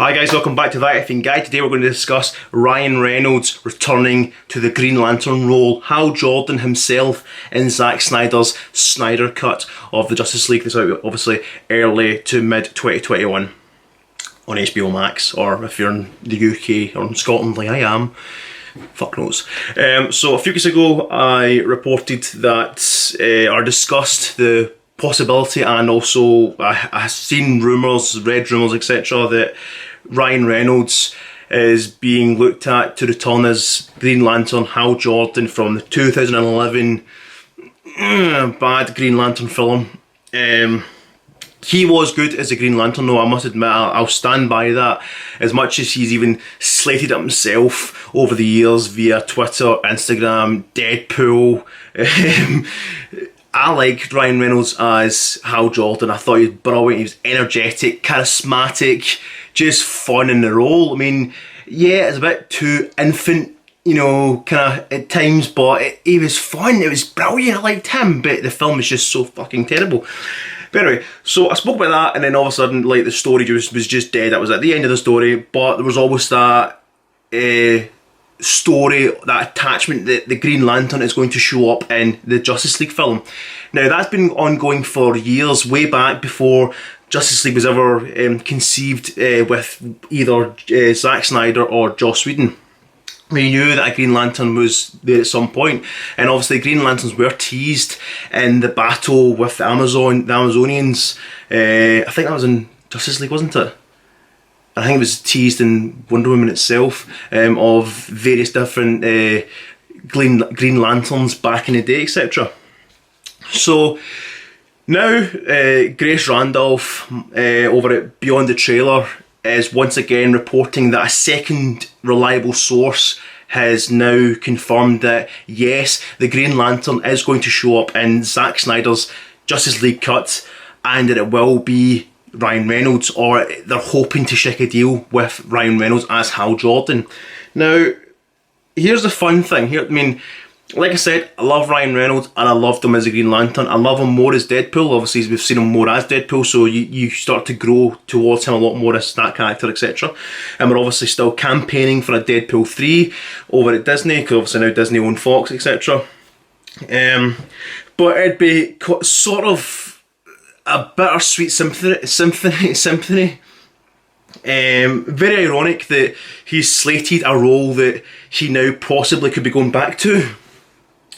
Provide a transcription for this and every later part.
Hi guys, welcome back to That Effing Guy. Today we're going to discuss Ryan Reynolds returning to the Green Lantern role, Hal Jordan himself in Zack Snyder's Snyder Cut of the Justice League. This is out obviously early to mid 2021 on HBO Max, or if you're in the UK or in Scotland like I am, fuck knows. So a few weeks ago I reported that, or discussed the possibility, and also I seen rumours, read rumours, etc., that Ryan Reynolds is being looked at to return as Green Lantern Hal Jordan from the 2011 bad Green Lantern film. He was good as a Green Lantern though, I must admit. I'll stand by that, as much as he's even slated it himself over the years via Twitter, Instagram, Deadpool. I liked Ryan Reynolds as Hal Jordan. I thought he was brilliant, he was energetic, charismatic, just fun in the role. I mean, yeah, it's a bit too infant, you know, kind of at times, but he was fun, it was brilliant, I liked him, but the film was just so fucking terrible. But anyway, so I spoke about that, and then all of a sudden, like, the story was just dead. That was at the end of the story, but there was always that story, that attachment that the Green Lantern is going to show up in the Justice League film. Now that's been ongoing for years, way back before Justice League was ever conceived with either Zack Snyder or Joss Whedon. We knew that a Green Lantern was there at some point, and obviously Green Lanterns were teased in the battle with the Amazonians. I think that was in Justice League, wasn't it? I think it was teased in Wonder Woman itself, of various different Green Lanterns back in the day, etc. So now Grace Randolph over at Beyond the Trailer is once again reporting that a second reliable source has now confirmed that yes, the Green Lantern is going to show up in Zack Snyder's Justice League cut, and that it will be Ryan Reynolds, or they're hoping to strike a deal with Ryan Reynolds as Hal Jordan. Now, here's the fun thing here. I mean, like I said, I love Ryan Reynolds and I loved him as a Green Lantern. I love him more as Deadpool. Obviously, we've seen him more as Deadpool, so you start to grow towards him a lot more as that character, etc. And we're obviously still campaigning for a Deadpool 3 over at Disney, because obviously now Disney own Fox, etc. But it'd be sort of a bittersweet symphony. Very ironic that he's slated a role that he now possibly could be going back to.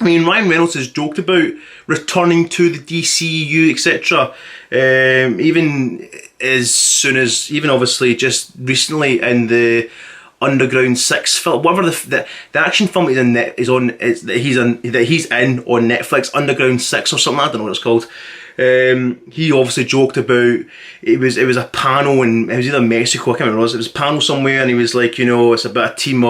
I mean, Ryan Reynolds has joked about returning to the DCU, etc. Even as soon as, even obviously just recently in the Underground 6 film, whatever the action film he's in, that he's in on Netflix, Underground 6 or something, I don't know what it's called. He obviously joked about it was a panel, and it was either Mexico, I can't remember, it was a panel somewhere, and he was like, you know, it's about a team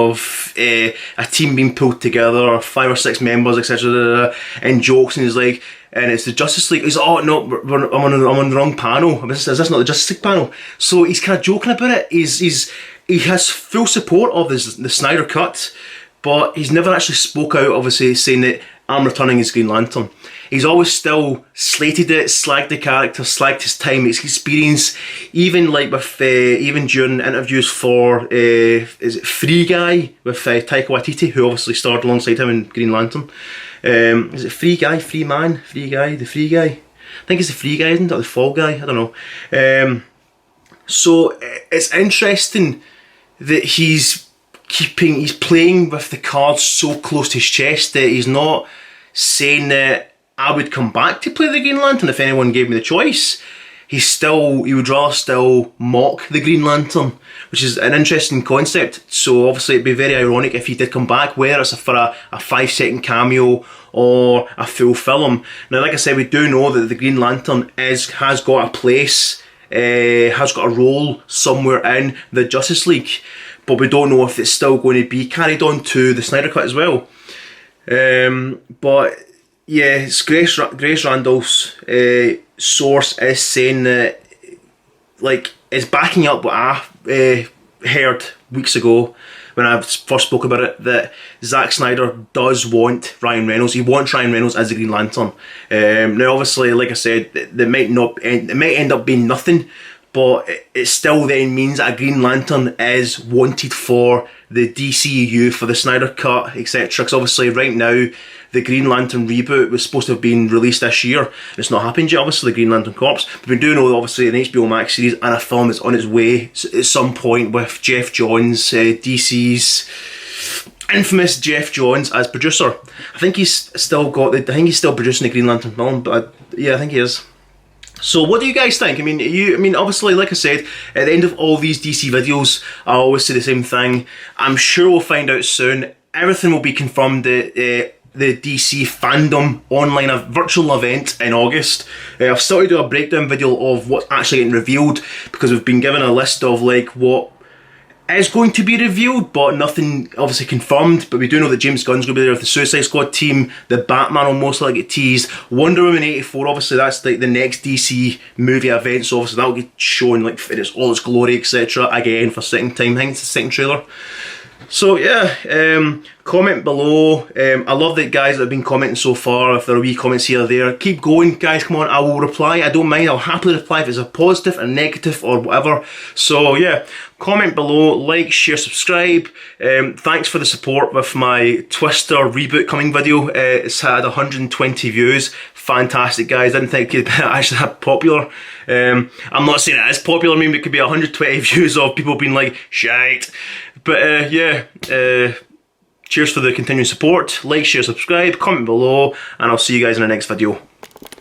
being pulled together, 5 or 6 members, etc. And jokes, and he's like, and it's the Justice League. He's like, oh no, I'm on the wrong panel. Is this not the Justice League panel? So he's kind of joking about it. He has full support of the Snyder Cut, but he's never actually spoke out, obviously, saying that I'm returning as Green Lantern. He's always still slated it, slagged the character, slagged his time, his experience, even like with, even during interviews for, is it Free Guy with Taika Waititi, who obviously starred alongside him in Green Lantern. Is it Free Guy, Free Man, Free Guy, the Free Guy? I think it's the Free Guy, isn't it, or the Fall Guy, I don't know. So it's interesting that he's playing with the cards so close to his chest that he's not saying that I would come back to play the Green Lantern if anyone gave me the choice. He would rather still mock the Green Lantern, which is an interesting concept. So obviously it'd be very ironic if he did come back, whether it's for a 5-second cameo or a full film. Now, like I said, we do know that the Green Lantern has got a place, has got a role somewhere in the Justice League, but we don't know if it's still going to be carried on to the Snyder Cut as well. But yeah, it's Grace Randolph's source is saying that, like, it's backing up what I heard weeks ago when I first spoke about it, that Zack Snyder does want Ryan Reynolds. He wants Ryan Reynolds as the Green Lantern. Now, obviously, like I said, it might end up being nothing, but it still then means that a Green Lantern is wanted for the DCEU, for the Snyder Cut, etc. Because obviously right now, the Green Lantern reboot was supposed to have been released this year, and it's not happened yet, obviously, the Green Lantern Corps. But we do know, obviously, an HBO Max series and a film is on its way at some point with Jeff Johns, DC's infamous Jeff Johns, as producer. I think he's still producing the Green Lantern film, but yeah, I think he is. So what do you guys think? I mean, obviously, like I said, at the end of all these DC videos, I always say the same thing. I'm sure we'll find out soon. Everything will be confirmed at the DC Fandom online, a virtual event in August. I've started to do a breakdown video of what's actually getting revealed, because we've been given a list of like what is going to be revealed, but nothing obviously confirmed. But we do know that James Gunn's going to be there with the Suicide Squad team. The Batman will most likely get teased. Wonder Woman 84, obviously that's like the next DC movie event, so obviously that'll get shown like in all its glory, etc. again for second time. I think it's the second trailer. So yeah, comment below. I love the guys that have been commenting so far. If there are wee comments here or there, keep going guys, come on, I will reply. I don't mind, I'll happily reply if it's a positive, a negative or whatever. So yeah, comment below, like, share, subscribe. Thanks for the support with my Twister reboot coming video. It's had 120 views. Fantastic guys, didn't think it could be actually that popular. I'm not saying it is popular, I mean it could be 120 views of people being like, shite. But yeah, cheers for the continued support. Like, share, subscribe, comment below, and I'll see you guys in the next video.